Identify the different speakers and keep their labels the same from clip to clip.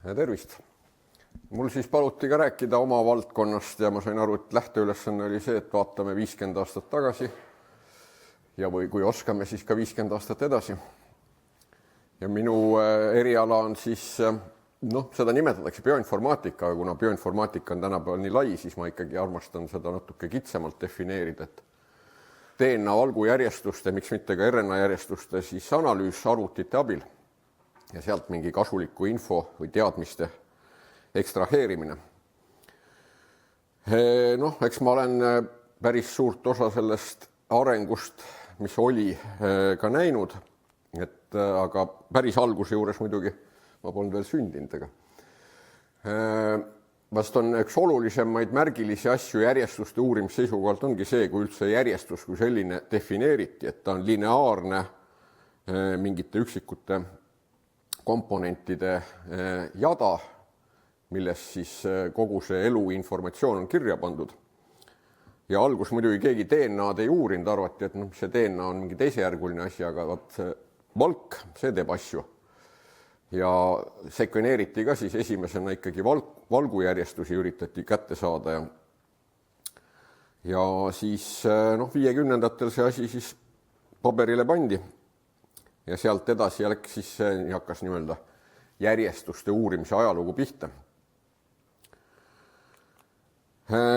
Speaker 1: Tervist! Mul siis paluti ka rääkida oma valdkonnast ja ma sain aru, et lähteülesanne oli see, et vaatame 50 aastat tagasi ja või kui oskame, siis ka 50 aastat edasi. Ja minu eriala on siis, seda nimetatakse bioinformaatika, aga kuna bioinformaatika on tänapäeval nii lai, siis ma ikkagi armastan seda natuke kitsamalt defineerida, et DNA valgujärjestuste, miks mitte ka RNA järjestuste siis analüüs arvutite abil ja sealt mingi kasuliku info või teadmiste ekstraheerimine. Eks ma olen päris suurt osa sellest arengust, mis oli ka näinud, aga päris alguse juures muidugi ma polnud veel sündinud. Vast on üks olulisemaid märgilisi asju järjestuste uurimise seisukohalt ongi see, kui üldse järjestus kui selline defineeriti, et ta on lineaarne mingite üksikute komponentide jada, milles siis kogu see eluinformatsioon on kirja pandud. Ja algus muidugi keegi DNA-d ei uurinud, arvati, et see DNA on mingi teisejärguline asi, aga see valk, see teeb asju. Ja sekveneeriti ka siis esimesena ikkagi valgujärjestusi üritati kätte saada. Ja siis 50-ndatel see asi siis paberile pandi. Ja sealt edasi läks siis hakkas nii-öelda järjestuste uurimise ajalugu pihta.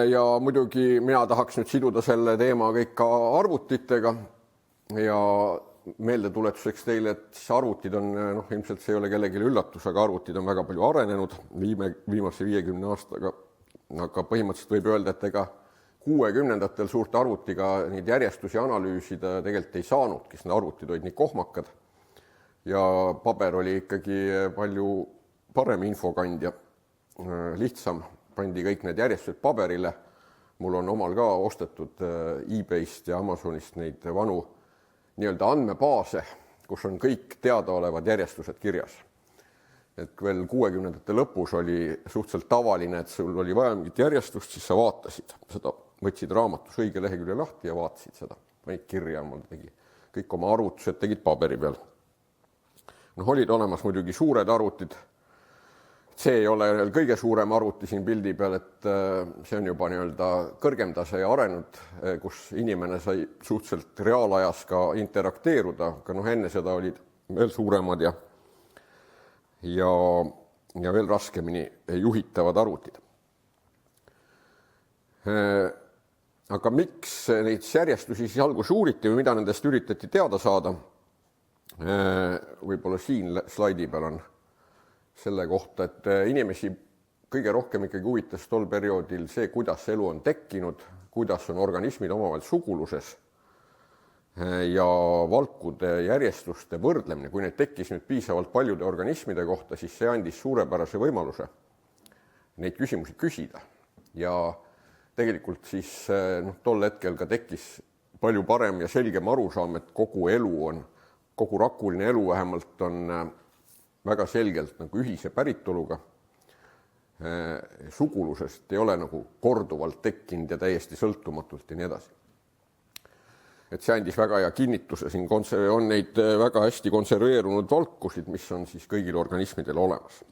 Speaker 1: Ja muidugi mina tahaks nüüd siduda selle teema kõik ka arvutitega ja meeldetuletuseks teile, et siis arvutid on, ilmselt see ei ole kellelegi üllatus, aga arvutid on väga palju arenenud viimase 50 aastaga. Aga põhimõtteliselt võib öelda, et ega 60-ndatel suurt arvutiga neid järjestusi analüüsida tegelikult ei saanudki, sest arvutid olid nii kohmakad ja paber oli ikkagi palju parem infokandja, lihtsam, pandi kõik need järjestused paberile. Mul on omal ka ostetud eBayst ja Amazonist neid vanu nii-öelda andmebaase, kus on kõik teadaolevad järjestused kirjas. Et veel 60-ndate lõpus oli suhteliselt tavaline, et sul oli vaja mingit järjestust, siis sa vaatasid seda, võtsid raamatus õige lehekülje lahti ja vaatasid seda. Panid kirja, kõik oma arvutused tegid paberi peal. Olid olemas muidugi suured arvutid. See ei ole kõige suurem arvuti siin pildi peal, et see on juba nii-öelda kõrgem tase ja arenud, kus inimene sai suhteliselt reaalajas ka interakteeruda, aga enne seda olid veel suuremad ja veel raskemini juhitavad arvutid. Aga miks neid järjestusi siis algus uuriti või mida nendest üritati teada saada? Võib-olla siin slaidi peal on selle kohta, et inimesi kõige rohkem ikkagi huvitas tol perioodil see, kuidas elu on tekkinud, kuidas on organismid omavahel suguluses ja valkude järjestuste võrdlemine. Kui neid tekkis nüüd piisavalt paljude organismide kohta, siis see andis suurepärase võimaluse neid küsimusi küsida. Ja tegelikult siis tol hetkel ka tekkis palju parem ja selgem arusaam, et kogu elu on, kogu rakuline elu vähemalt on väga selgelt nagu ühise päritoluga. Sugulusest ei ole nagu korduvalt tekkinud ja täiesti sõltumatult ja nii edasi. Et see andis väga hea kinnituse, siin on neid väga hästi konserveerunud valkusid, mis on siis kõigil organismidel olemas.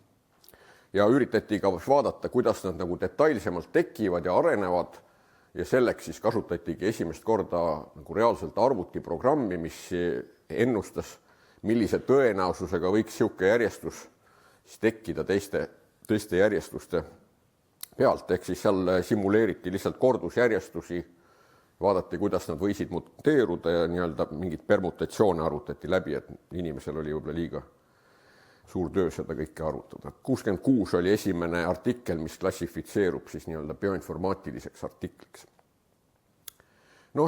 Speaker 1: Ja üritati ka vaadata, kuidas nad nagu detailsemalt tekivad ja arenevad ja selleks siis kasutatigi esimest korda nagu reaalselt arvutiprogrammi, mis ennustas, millise tõenäosusega võiks sihuke järjestus siis tekkida teiste järjestuste pealt. Ehk siis seal simuleeriti lihtsalt kordusjärjestusi, vaadati, kuidas nad võisid muteeruda ja nii-öelda mingid permutatsioone arvutati läbi, et inimesel oli võib-olla liiga suur töö seda kõike arvutada. 66 oli esimene artikkel, mis klassifitseerub siis nii-öelda bioinformaatiliseks artikliks.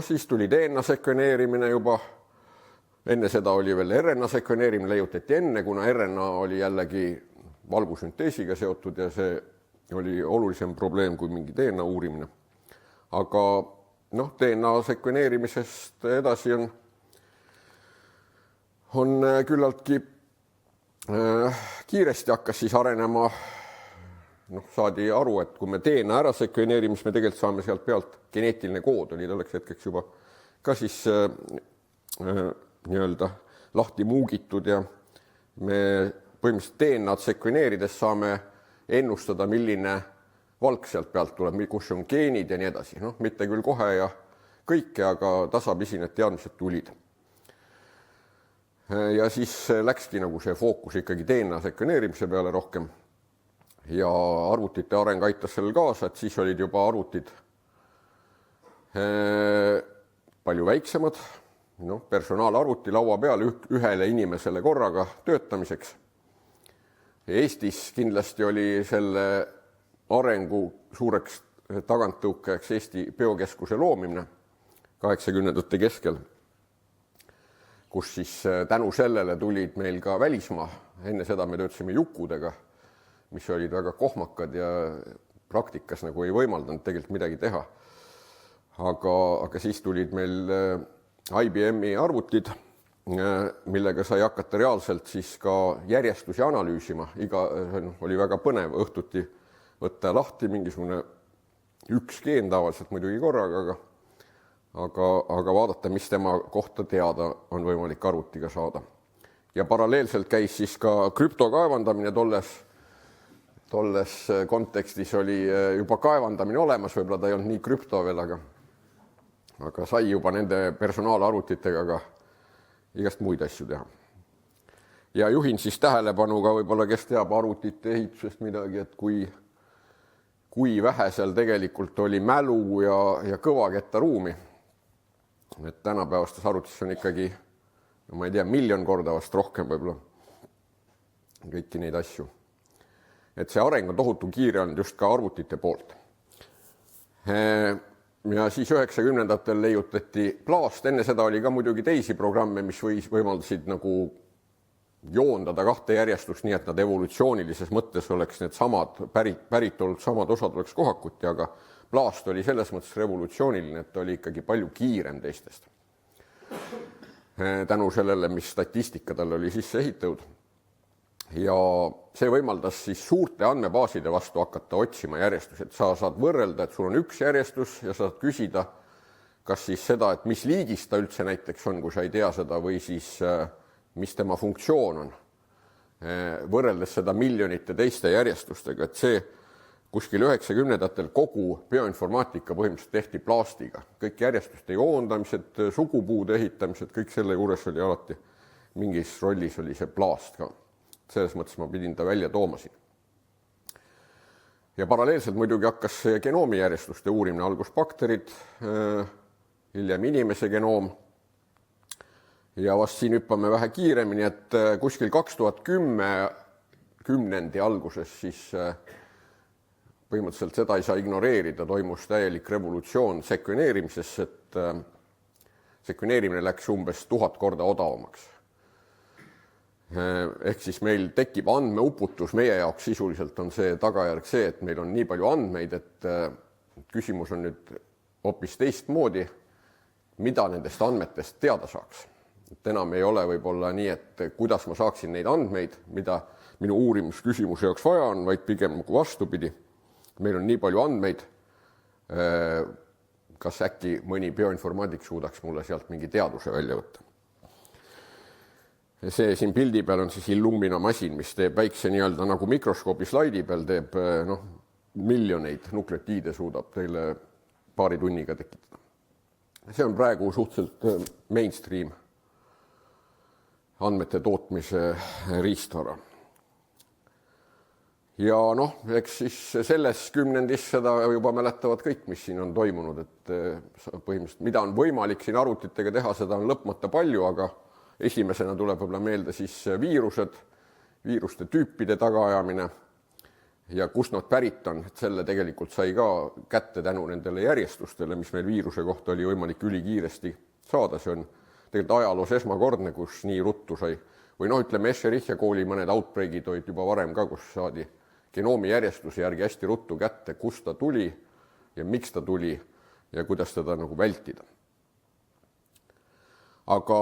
Speaker 1: Siis tuli DNA sekveneerimine juba. Enne seda oli veel RNA sekveneerimine, leiutati enne, kuna RNA oli jällegi valgusünteesiga seotud ja see oli olulisem probleem kui mingi DNA uurimine. Aga DNA sekveneerimisest edasi on küllaltki kiiresti hakkas siis arenema. Saadi aru, et kui me DNA ära sekveneerime, siis me tegelikult saame sealt pealt geneetiline kood, oli tälleks hetkeks juba ka siis nii-öelda lahti muugitud ja me põhimõtteliselt DNA-d sekveneerides saame ennustada, milline valk sealt pealt tuleb, kus on geenid ja nii edasi. Noh, mitte küll kohe ja kõike, aga tasapisi need teadmised tulid. Ja siis läkski nagu see fookus ikkagi DNA sekveneerimise peale rohkem. Ja arvutite areng aitas sellel kaasa, et siis olid juba arvutid palju väiksemad, personaalarvuti laua peal ühele inimesele korraga töötamiseks. Eestis kindlasti oli selle arengu suureks taganttõukajaks Eesti biokeskuse loomine 80ndate keskel, kus siis tänu sellele tulid meil ka välismaa. Enne seda me töötasime jukudega, mis olid väga kohmakad ja praktikas nagu ei võimaldanud tegelikult midagi teha. Aga siis tulid meil IBM-i arvutid, millega sai hakata reaalselt siis ka järjestusi analüüsima. Oli väga põnev õhtuti võtta lahti mingisugune üks geen tavaliselt muidugi korraga, aga vaadata, mis tema kohta teada on võimalik arvutiga saada. Ja paralleelselt käis siis ka krüptokaevandamine tolles kontekstis oli juba kaevandamine olemas, võib-olla ta ei olnud nii krüpto veel, aga sai juba nende personaalarvutitega ka igast muid asju teha. Ja juhin siis tähelepanu ka võib-olla, kes teab arvutite ehitusest midagi, et kui vähe seal tegelikult oli mälu ja kõvaketta ruumi. Et tänapäevastes arvutis on ikkagi, ma ei tea, 1 000 000 korda vast rohkem võib-olla kõiki neid asju. Et see areng on tohutu kiire on just ka arvutite poolt. Ja siis 90ndatel leiutati plaast, enne seda oli ka muidugi teisi programme, mis võimaldasid nagu joondada 2 järjestust, nii et nad evolutsioonilises mõttes oleks need samad, päritolud samad osad oleks kohakuti, aga plaast oli selles mõttes revolutsiooniline, et oli ikkagi palju kiirem teistest. Tänu sellele, mis statistika tal oli sisse ehitatud. Ja see võimaldas siis suurte andmebaaside vastu hakata otsima järjestus, et sa saad võrrelda, et sul on üks järjestus ja saad küsida, kas siis seda, et mis liigis ta üldse näiteks on, kui sa ei tea seda, või siis mis tema funktsioon on, võrreldes seda miljonite teiste järjestustega, et see kuskil 90ndatel kogu bioinformaatika põhimõtteliselt tehti plaastiga. Kõik järjestuste joondamised, sugupuude ehitamised, kõik selle juures oli alati mingis rollis oli see plaast ka. Selles mõttes ma pidin ta välja tooma siin. Ja paralleelselt muidugi hakkas genoomi järjestuste uurimine, algus bakterid, hiljem inimese genoom. Ja vast siin hüppame vähe kiiremini, et kuskil 2010 kümnendi alguses siis põhimõtteliselt seda ei saa ignoreerida, toimus täielik revolutsioon sekveneerimises, et sekveneerimine läks umbes 1000 korda odavamaks. Ehk siis meil tekib andmeuputus, meie jaoks sisuliselt on see tagajärg see, et meil on nii palju andmeid, et küsimus on nüüd hoopis teistmoodi, mida nendest andmetest teada saaks. Et enam ei ole võib-olla nii, et kuidas ma saaksin neid andmeid, mida minu uurimusküsimuse jaoks vaja on, vaid pigem nagu vastupidi. Meil on nii palju andmeid, kas äkki mõni bioinformaatik suudaks mulle sealt mingi teaduse välja võtta. See siin pildi peal on siis Illumina masin, mis teeb väikse nii-öelda nagu mikroskoobi slaidi peal, teeb miljoneid nukleotiide suudab teile paari tunniga tekitada. See on praegu suhteliselt mainstream andmete tootmise riistvara. Ja eks siis selles kümnendis seda juba mäletavad kõik, mis siin on toimunud, et põhimõtteliselt mida on võimalik siin arvutitega teha, seda on lõpmata palju, aga esimesena tuleb võib-olla meelde siis viirused, viiruste tüüpide tagaajamine ja kust nad pärit on. Et selle tegelikult sai ka kätte tänu nendele järjestustele, mis meil viiruse kohta oli võimalik ülikiiresti saada. See on tegelikult ajaloos esmakordne, kus nii ruttu sai. Või ütleme, Escherichia kooli mõned outbreakid olid juba varem ka, kus saadi genoomi järjestuse järgi hästi ruttu kätte, kust ta tuli ja miks ta tuli ja kuidas teda nagu vältida. Aga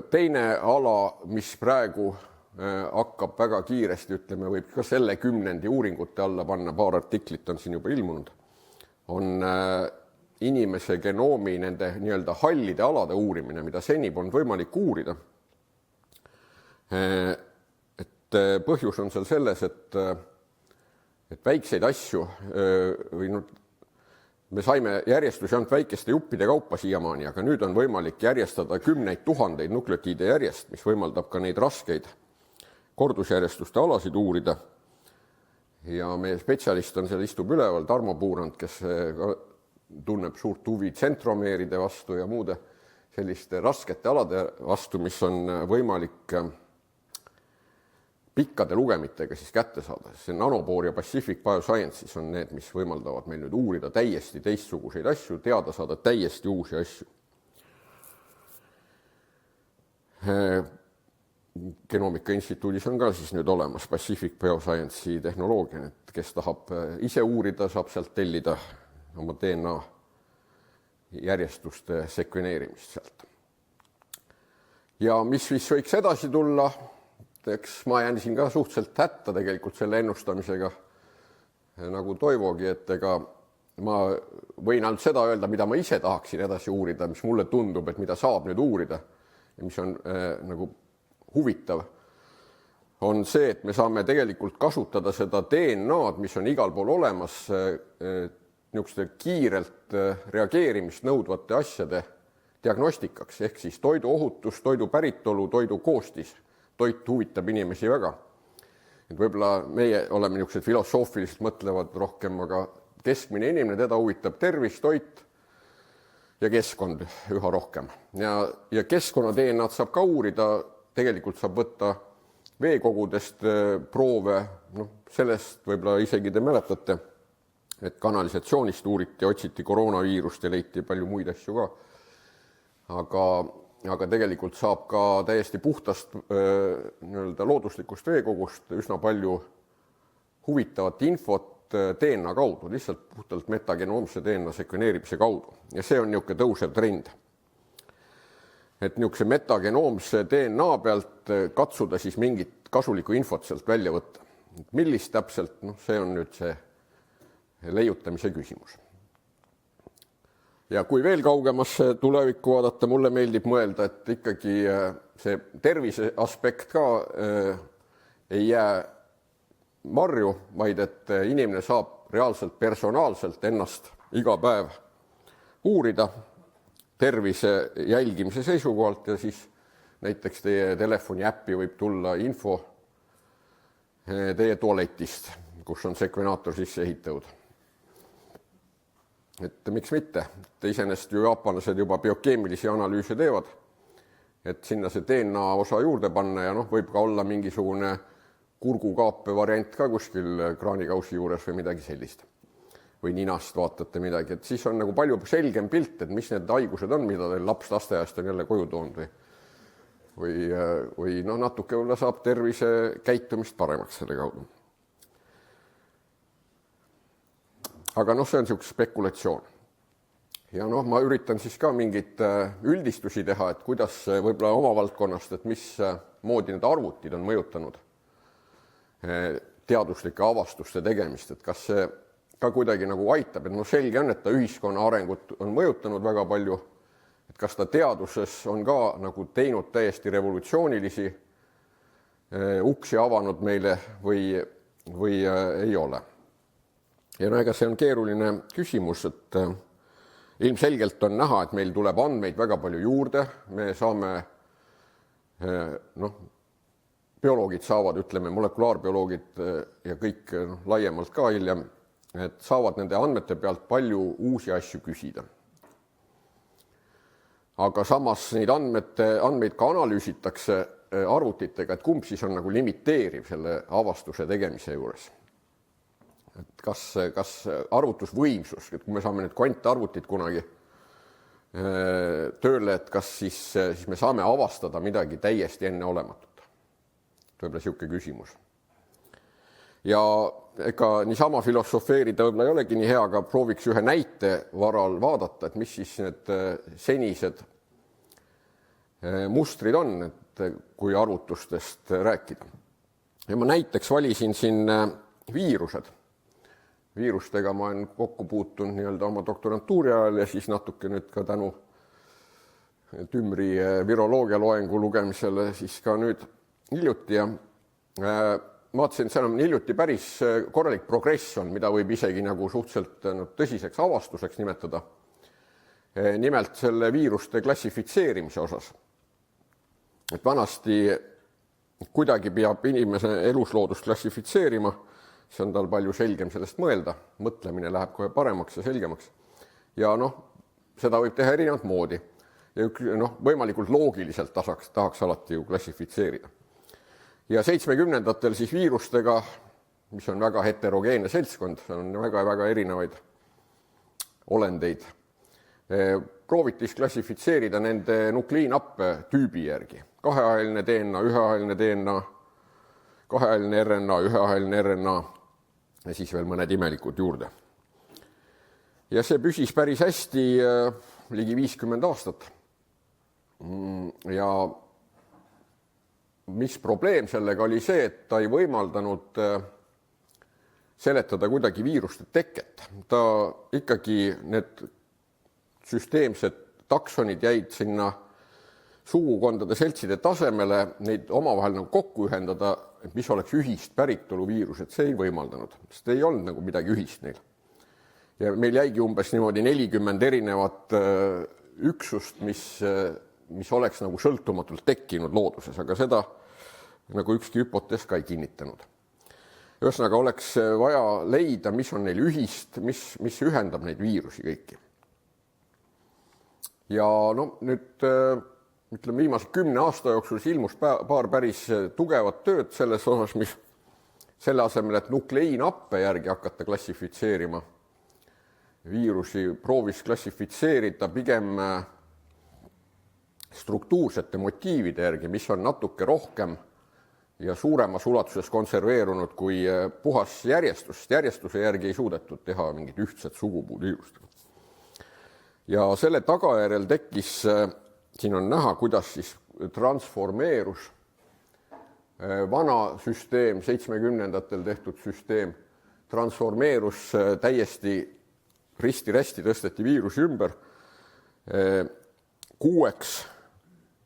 Speaker 1: teine ala, mis praegu hakkab väga kiiresti, ütleme, võib ka selle kümnendi uuringute alla panna, paar artiklit on siin juba ilmunud, on inimese genoomi nende nii-öelda hallide alade uurimine, mida seni polnud võimalik uurida. Et põhjus on seal selles, et väikseid asju või me saime järjestusi ainult väikeste juppide kaupa siiamaani, aga nüüd on võimalik järjestada 10 000 nukleotiide järjest, mis võimaldab ka neid raskeid kordusjärjestuste alasid uurida. Ja meie spetsialist on seal, istub üleval, Tarmo Puurand, kes tunneb suurt huvi tsentromeeride vastu ja muude selliste raskete alade vastu, mis on võimalik pikkade lugemitega siis kätte saada. See Nanopoor ja Pacific Biosciences on need, mis võimaldavad meil nüüd uurida täiesti teistsuguseid asju, teada saada täiesti uusi asju. Genomika instituudis on ka siis nüüd olemas Pacific Bioscience'i tehnoloogia, et kes tahab ise uurida, saab sealt tellida oma DNA järjestuste sekveneerimist sealt. Ja mis siis võiks edasi tulla, eks ma jäänisin ka suhteliselt hätta tegelikult selle ennustamisega, nagu Toivogi, et ega ma võin ainult seda öelda, mida ma ise tahaksin edasi uurida, mis mulle tundub, et mida saab nüüd uurida ja mis on nagu huvitav, on see, et me saame tegelikult kasutada seda DNA-d, mis on igal pool olemas, niisuguste kiirelt reageerimist nõudvate asjade diagnostikaks, ehk siis toidu ohutus, toidu päritolu, toidu koostis. Toit huvitab inimesi väga. Et võib-olla meie oleme niisugused filosoofiliselt mõtlevad rohkem, aga keskmine inimene, teda huvitab tervis, toit ja keskkond üha rohkem. Ja keskkonna DNA-d saab ka uurida, tegelikult saab võtta veekogudest proove, sellest võib-olla isegi te mäletate, et kanalisatsioonist uuriti, otsiti koroonaviirust ja leiti palju muid asju ka. Aga tegelikult saab ka täiesti puhtast looduslikust veekogust üsna palju huvitavat infot DNA kaudu, lihtsalt puhtalt metagenoomse DNA sekveneerimise kaudu. Ja see on niisugune tõusev trend. Et niisuguse metagenoomse DNA pealt katsuda siis mingit kasulikku infot sealt välja võtta. Millist täpselt, see on nüüd see leiutamise küsimus. Ja kui veel kaugemasse tulevikku vaadata, mulle meeldib mõelda, et ikkagi see tervise aspekt ka ei jää marju, vaid et inimene saab reaalselt personaalselt ennast iga päev uurida tervise jälgimise seisukohalt ja siis näiteks teie telefoni äppi võib tulla info teie tualetist, kus on sekvenaator sisse ehitatud. Et miks mitte? Iseenesest ju jaapanlased juba biokeemilisi analüüse teevad, et sinna see DNA osa juurde panna ja võib ka olla mingisugune kurgukaape variant ka kuskil kraanikausi juures või midagi sellist. Või ninast vaatate midagi, et siis on nagu palju selgem pilt, et mis need haigused on, mida teil laps lasteaiast on jälle koju toonud või natuke võib-olla saab tervise käitumist paremaks selle kaudu. Aga see on niisugune spekulatsioon. Ja ma üritan siis ka mingit üldistusi teha, et kuidas võib-olla oma valdkonnast, et mis moodi need arvutid on mõjutanud teaduslike avastuste tegemist, et kas see ka kuidagi nagu aitab, et selge on, et ta ühiskonna arengut on mõjutanud väga palju, et kas ta teaduses on ka nagu teinud täiesti revolutsioonilisi uksi avanud meile või ei ole. Ja ega see on keeruline küsimus, et ilmselgelt on näha, et meil tuleb andmeid väga palju juurde, me saame, bioloogid saavad, ütleme, molekulaarbioloogid ja kõik laiemalt ka hiljem, et saavad nende andmete pealt palju uusi asju küsida. Aga samas neid andmeid ka analüüsitakse arvutitega, et kumb siis on nagu limiteeriv selle avastuse tegemise juures. Et kas arvutusvõimsus, et kui me saame need kvantarvutid kunagi tööle, et kas siis me saame avastada midagi täiesti enneolematut. Võib-olla niisugune küsimus. Ja ega niisama filosofeerida võib-olla ei olegi nii hea, aga prooviks ühe näite varal vaadata, et mis siis need senised mustrid on, et kui arvutustest rääkida. Ja ma näiteks valisin siin viirused. Viirustega ma olen kokku puutunud nii-öelda oma doktorantuuri ajal ja siis natuke nüüd ka tänu Tümri viroloogia loengu lugemisele siis ka nüüd hiljuti. vaatasin, seal on hiljuti päris korralik progress on, mida võib isegi nagu suhteliselt tõsiseks avastuseks nimetada. Nimelt selle viiruste klassifitseerimise osas. Et vanasti kuidagi peab inimese elusloodust klassifitseerima, see on tal palju selgem sellest mõelda, mõtlemine läheb kohe paremaks ja selgemaks. Ja seda võib teha erinevat moodi. Ja võimalikult loogiliselt tahaks alati ju klassifitseerida. Ja 70-ndatel siis viirustega, mis on väga heterogeenne seltskond, on väga erinevaid olendeid, prooviti klassifitseerida nende nukliinappe tüübi järgi. Kaheajaline DNA, üheajaline DNA, kaheajaline RNA, üheajaline RNA ja siis veel mõned imelikud juurde. Ja see püsis päris hästi ligi 50 aastat. Ja mis probleem sellega oli see, et ta ei võimaldanud seletada kuidagi viiruste teket. Ta ikkagi need süsteemsed taksonid jäid sinna sugukondade seltside tasemele, neid omavahel nagu kokku ühendada, mis oleks ühist päritolu viirused, see ei võimaldanud, sest ei olnud nagu midagi ühist neil. Ja meil jäigi umbes niimoodi 40 erinevat üksust, mis oleks nagu sõltumatult tekkinud looduses, aga seda nagu ükski hüpotees ka ei kinnitanud. Ühesõnaga oleks vaja leida, mis on neil ühist, mis ühendab neid viirusi kõiki. Ja nüüd ütleme viimase 10 aasta jooksul ilmus paar päris tugevat tööd selles osas, mis selle asemel, et nukleiinappe järgi hakata klassifitseerima viirusi, proovis klassifitseerida pigem struktuursete motiivide järgi, mis on natuke rohkem ja suuremas ulatuses konserveerunud kui puhas järjestus. Järjestuse järgi ei suudetud teha mingit ühtset sugupuud viirust. Ja selle tagajärjel tekkis, siin on näha, kuidas siis transformeerus vana süsteem, 70-ndatel tehtud süsteem, transformeerus täiesti risti-rästi tõsteti viirusi ümber 6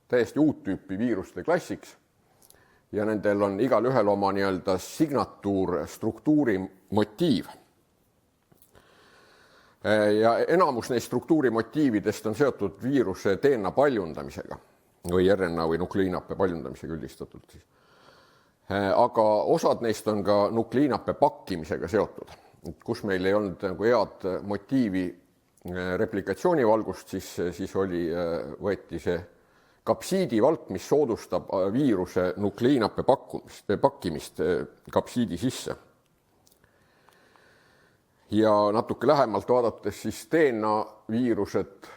Speaker 1: täiesti uut tüüpi viiruste klassiks ja nendel on igal ühel oma nii-öelda signatuur, struktuuri motiiv. Ja enamus neist struktuuri motiividest on seotud viiruse DNA paljundamisega või RNA või nukliinappe paljundamisega üldistatult. Aga osad neist on ka nukliinappe pakkimisega seotud, kus meil ei olnud nagu head motiivi replikatsioonivalgust, siis võeti see kapsiidivalk, mis soodustab viiruse nukliinappe pakkimist kapsiidi sisse. Ja natuke lähemalt vaadates siis DNA viirused,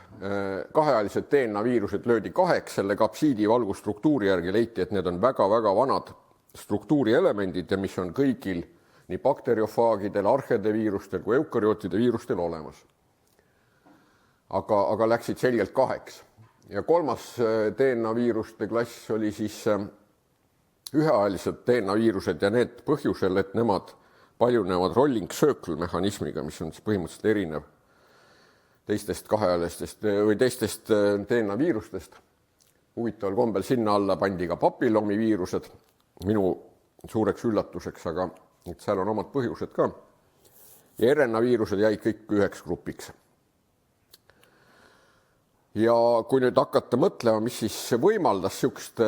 Speaker 1: kaheajalised DNA viirused löödi 2 selle kapsiidivalgu struktuuri järgi, leiti, et need on väga vanad struktuurielemendid ja mis on kõigil nii bakteriofaagidel, arhede viirustel kui eukaryootide viirustel olemas. Aga läksid selgelt 2. Ja 3. DNA viiruste klass oli siis üheajalised DNA viirused ja need põhjusel, et nemad paljunevad rolling circle mehhanismiga, mis on põhimõtteliselt erinev teistest kaheajalistest või teistest DNA viirustest. Huvitaval kombel sinna alla pandi ka papillomi viirused, minu suureks üllatuseks, aga seal on omad põhjused ka. Ja RNA viirused jäid kõik 1 grupiks. Ja kui nüüd hakata mõtlema, mis siis võimaldas siukest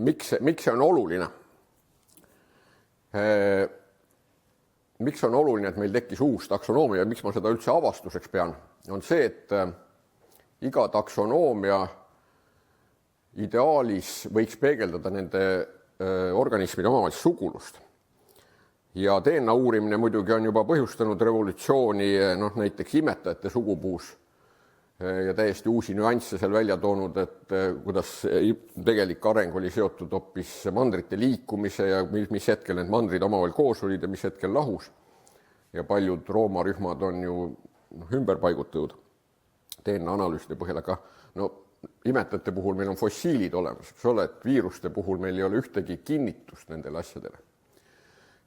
Speaker 1: miks see on oluline? Miks on oluline, et meil tekkis uus taksonoomia ja miks ma seda üldse avastuseks pean? On see, et iga taksonoomia ideaalis võiks peegeldada nende organismide omavahelist sugulust. Ja DNA uurimine muidugi on juba põhjustanud revolutsiooni, näiteks imetajate sugupuus ja täiesti uusi nüansse seal välja toonud, et kuidas tegelik areng oli seotud hoopis mandrite liikumise ja mis hetkel need mandrid omavahel koos olid ja mis hetkel lahus. Ja paljud roomarühmad on ju ümber paigutatud DNA analüüside põhjal, aga imetajate puhul meil on fossiilid olemas, eks ole, et viiruste puhul meil ei ole ühtegi kinnitust nendele asjadele.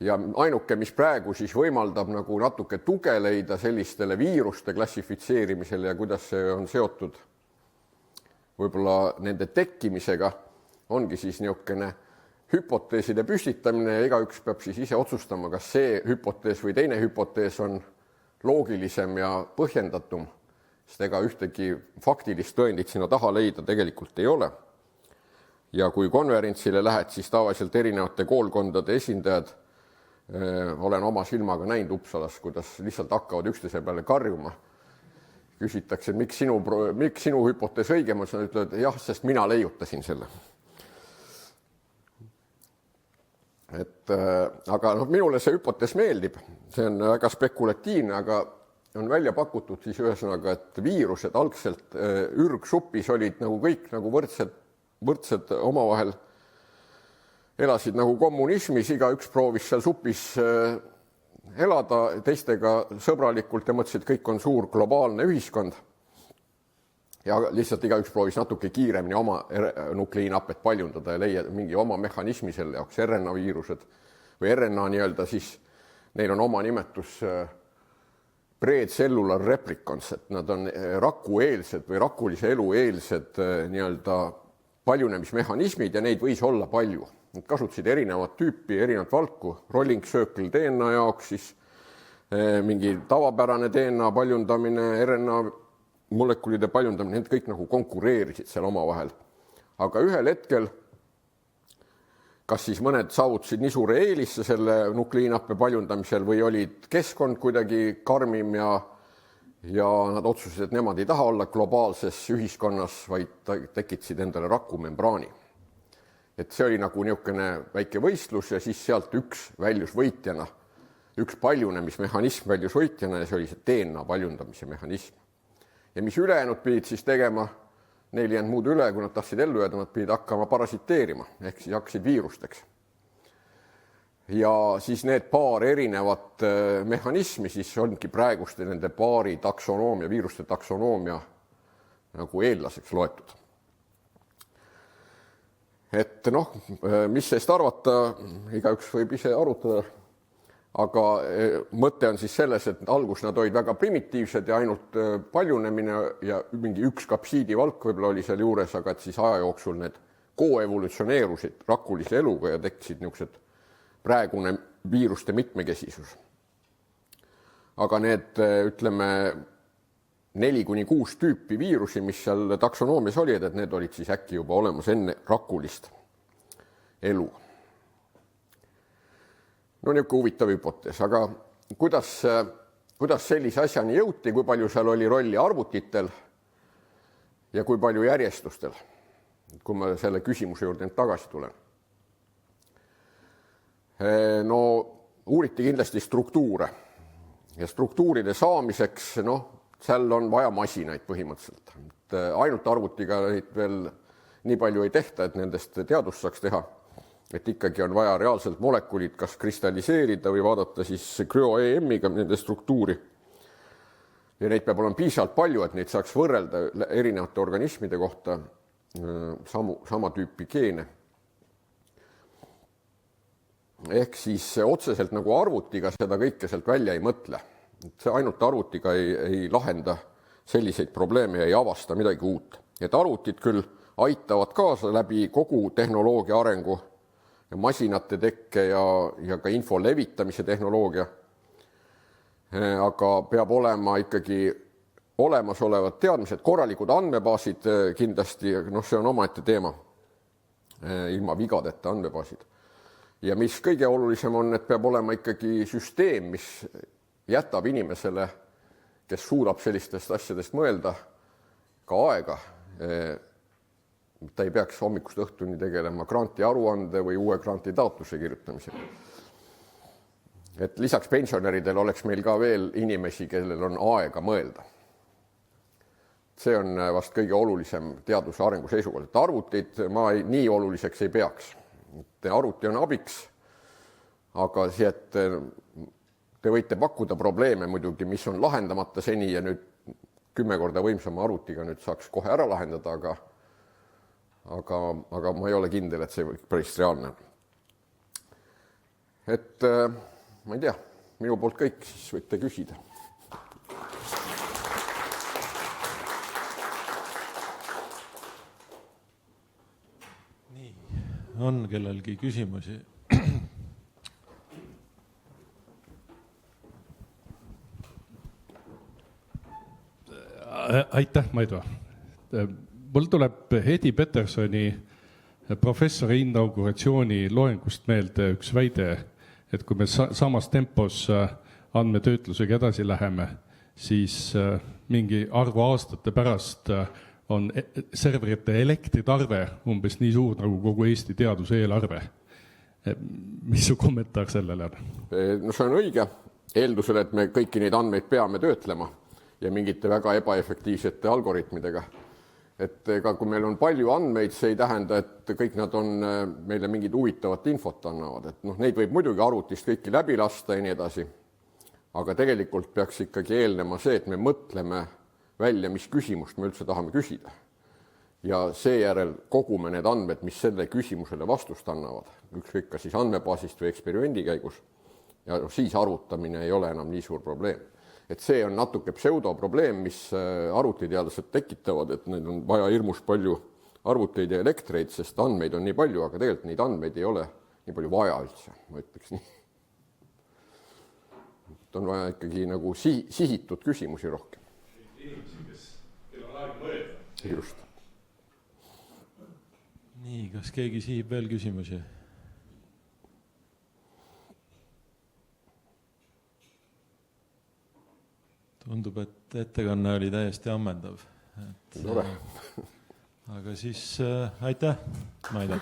Speaker 1: Ja ainuke, mis praegu siis võimaldab nagu natuke tuge leida sellistele viiruste klassifitseerimisele ja kuidas see on seotud võib-olla nende tekkimisega ongi siis niisugune hüpoteeside püstitamine ja igaüks peab siis ise otsustama, kas see hüpotees või teine hüpotees on loogilisem ja põhjendatum, sest ega ühtegi faktilist tõendit sinna taha leida tegelikult ei ole. Ja kui konverentsile lähed, siis tavaliselt erinevate koolkondade esindajad olen oma silmaga näinud Uppsalas, kuidas lihtsalt hakkavad üksteise peale karjuma. Küsitakse, miks sinu hüpotees õigem on, sa ütled, jah, sest mina leiutasin selle. Aga minule see hüpotees meeldib, see on väga spekulatiivne, aga on välja pakutud siis ühesõnaga, et viirused algselt ürgsupis olid nagu kõik nagu võrdsed omavahel, elasid nagu kommunismis, igaüks proovis seal supis elada teistega sõbralikult ja mõtlesid, et kõik on suur globaalne ühiskond. Ja lihtsalt igaüks proovis natuke kiiremini oma nukleiinhapet paljundada ja leia mingi oma mehhanismi selle jaoks, RNA viirused või RNA nii-öelda siis, neil on oma nimetus predcellular replicants, et nad on rakueelsed või rakulise elu eelsed nii-öelda paljunemismehhanismid ja neid võis olla palju. Nad kasutasid erinevat tüüpi, erinevat valku, rolling circle DNA jaoks, siis mingi tavapärane DNA paljundamine, RNA molekulide paljundamine, need kõik nagu konkureerisid seal omavahel. Aga ühel hetkel, kas siis mõned saavutasid nii suure eelisse selle nukleiinhappe paljundamisel või olid keskkond kuidagi karmim ja nad otsusid, et nemad ei taha olla globaalses ühiskonnas, vaid tekitasid endale rakumembraani. Et see oli nagu niisugune väike võistlus ja siis sealt üks väljus võitjana, üks paljunemismehhanism väljus võitjana ja see oli see DNA paljundamise mehhanism. Ja mis ülejäänud pidid siis tegema, neil jäänud muud üle, kui nad tahtsid ellu jääda, nad pidid hakkama parasiteerima, ehk siis hakkasid viirusteks. Ja siis need paar erinevat mehhanismi siis ongi praeguste nende paari taksonoomia, viiruste taksonoomia nagu eellaseks loetud. Et noh, mis seest arvata, igaüks võib ise arutada, aga mõte on siis selles, et algus nad olid väga primitiivsed ja ainult paljunemine ja mingi üks kapsiidivalk võib-olla oli seal juures, aga et siis aja jooksul need koevolutsioneerusid rakulise eluga ja tekkisid niisugused praegune viiruste mitmekesisus. Aga need, ütleme, 4-6 tüüpi viirusi, mis seal taksonoomias oli, et need olid siis äkki juba olemas enne rakulist elu. No niisugune huvitav hüpotees, aga kuidas sellise asjani jõuti, kui palju seal oli rolli arvutitel ja kui palju järjestustel, kui ma selle küsimuse juurde tagasi tulen. No uuriti kindlasti struktuure ja struktuuride saamiseks, seal on vaja masinaid põhimõtteliselt. Ainult arvutiga neid veel nii palju ei tehta, et nendest teadust saaks teha. Et ikkagi on vaja reaalselt molekulid kas kristalliseerida või vaadata siis kryo-EM-iga nende struktuuri. Ja neid peab olema piisavalt palju, et neid saaks võrrelda erinevate organismide kohta sama tüüpi geene. Ehk siis otseselt nagu arvutiga seda kõike sealt välja ei mõtle. See ainult arvutiga ei lahenda selliseid probleeme ja ei avasta midagi uut. Et arvutid küll aitavad kaasa läbi kogu tehnoloogia arengu ja masinate tekke ja ka info levitamise tehnoloogia, aga peab olema ikkagi olemasolevad teadmised, korralikud andmebaasid kindlasti, see on omaette teema, ilma vigadeta andmebaasid. Ja mis kõige olulisem on, et peab olema ikkagi süsteem, mis jätab inimesele, kes suudab sellistest asjadest mõelda, ka aega. Ta ei peaks hommikust õhtuni tegelema granti aruande või uue granti taotluse kirjutamisega. Et lisaks pensionäridel oleks meil ka veel inimesi, kellel on aega mõelda. See on vast kõige olulisem teaduse arengu seisukohalt. Et arvuteid ma nii oluliseks ei peaks. Arvuti on abiks, aga see, et te võite pakkuda probleeme muidugi, mis on lahendamata seni ja nüüd 10 korda võimsama arvutiga nüüd saaks kohe ära lahendada, aga ma ei ole kindel, et see päris reaalne. Et ma ei tea, minu poolt kõik, siis võite küsida.
Speaker 2: on kellelgi küsimusi?
Speaker 3: Aitäh, Maido. Mul tuleb Hedi Petersoni professori inauguratsiooni loengust meelde üks väide, et kui me samas tempos andmetöötlusega edasi läheme, siis mingi arvu aastate pärast on serverite elektritarve umbes nii suur nagu kogu Eesti teaduse eelarve. Mis su kommentaar sellele on?
Speaker 1: No see on õige, eeldusel, et me kõiki neid andmeid peame töötlema ja mingite väga ebaefektiivsete algoritmidega. Et ega kui meil on palju andmeid, see ei tähenda, et kõik nad on meile mingid huvitavat infot annavad. Et neid võib muidugi arvutist kõiki läbi lasta ja nii edasi. Aga tegelikult peaks ikkagi eelnema see, et me mõtleme välja, mis küsimust me üldse tahame küsida. Ja seejärel kogume need andmed, mis selle küsimusele vastust annavad. Ükskõik ka siis andmebaasist või eksperimendi käigus. Ja siis arvutamine ei ole enam nii suur probleem. Et see on natuke pseudoprobleem, mis arvutiteadlased tekitavad, et neil on vaja hirmus palju arvuteid ja elektreid, sest andmeid on nii palju, aga tegelikult neid andmeid ei ole nii palju vaja üldse, ma ütleks nii. Et on vaja ikkagi nagu sihitud küsimusi rohkem.
Speaker 3: Kelle on aeg mõelda.
Speaker 1: Just.
Speaker 2: Nii, kas keegi sihib veel küsimusi? Tundub, et ettekanne oli täiesti ammendav. Aga siis aitäh, Maido.